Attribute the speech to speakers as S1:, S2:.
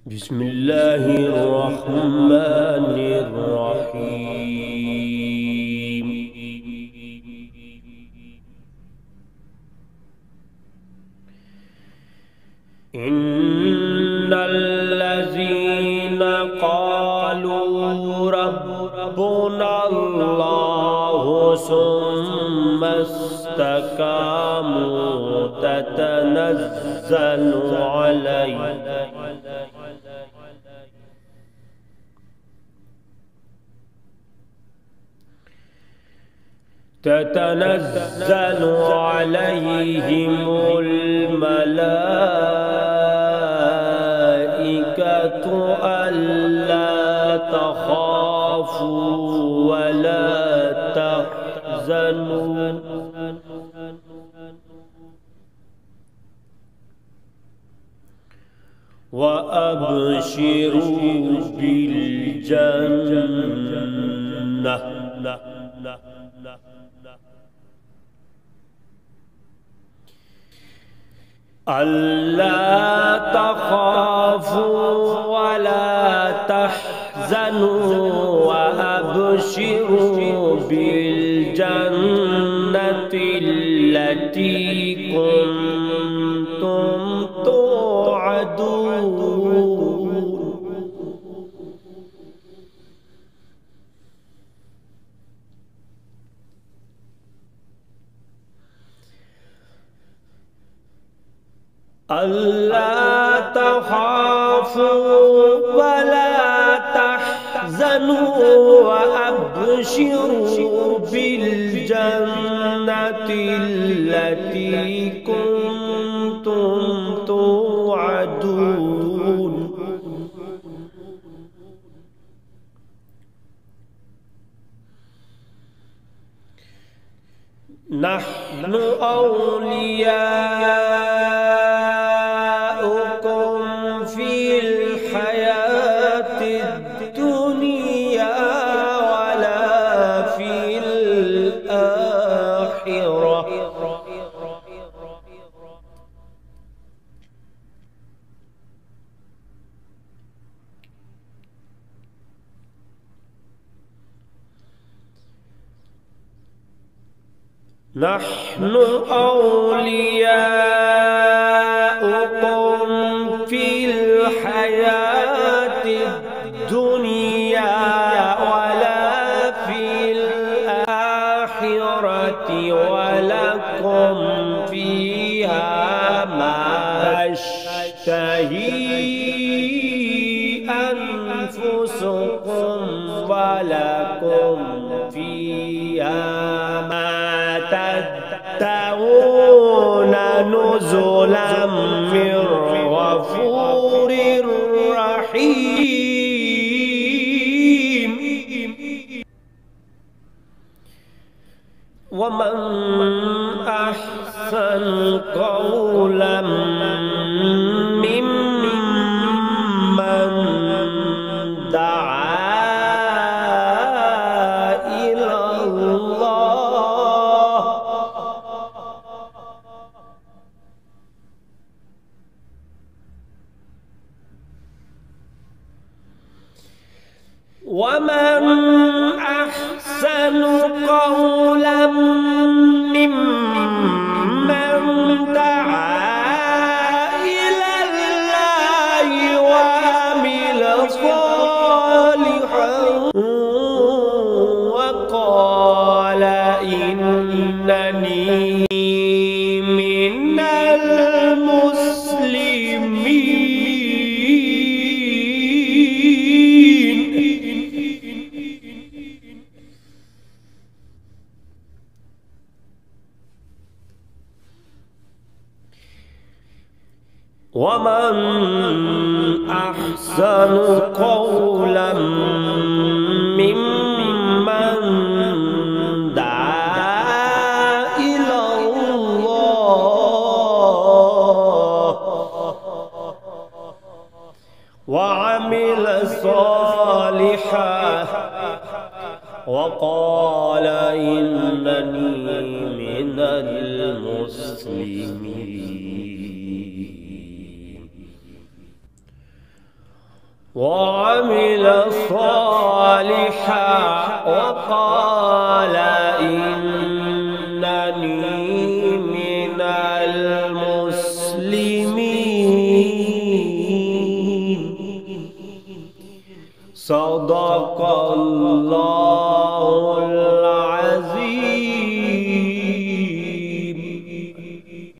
S1: بسم الله الرحمن الرحيم. إن الذين قالوا ربنا الله ثم استقاموا تتنزل عليهم الملائكة ألا تخافوا ولا تحزنوا وأبشروا بالجنة ألا تخافوا ولا تحزنوا وأبشروا بالجنة التي كنتم توعدون. ألا تخافوا ولا تحزنوا وأبشروا بالجنة التي كنتم توعدون. نحن أولياؤكم في الحياة الدنيا ولا في الآخرة نحن أولياؤكم في الحياة الدنيا ولا في الآخرة ولكم فيها ما تشتهي أنفسكم ولكم فيها ما تدعون نزلا من غفور رحيم. ومن أحسن قولا ممن دعا إلى الله ومن أحسن قولا ممن دعا إلى الله وعمل صالحا وقال إنني من المسلمين. ومن أحسن قولا ممن دعا إلى الله وعمل صالحا وقال إنني من المسلمين. وعمل صالحا وقال إنني من المسلمين. صدق الله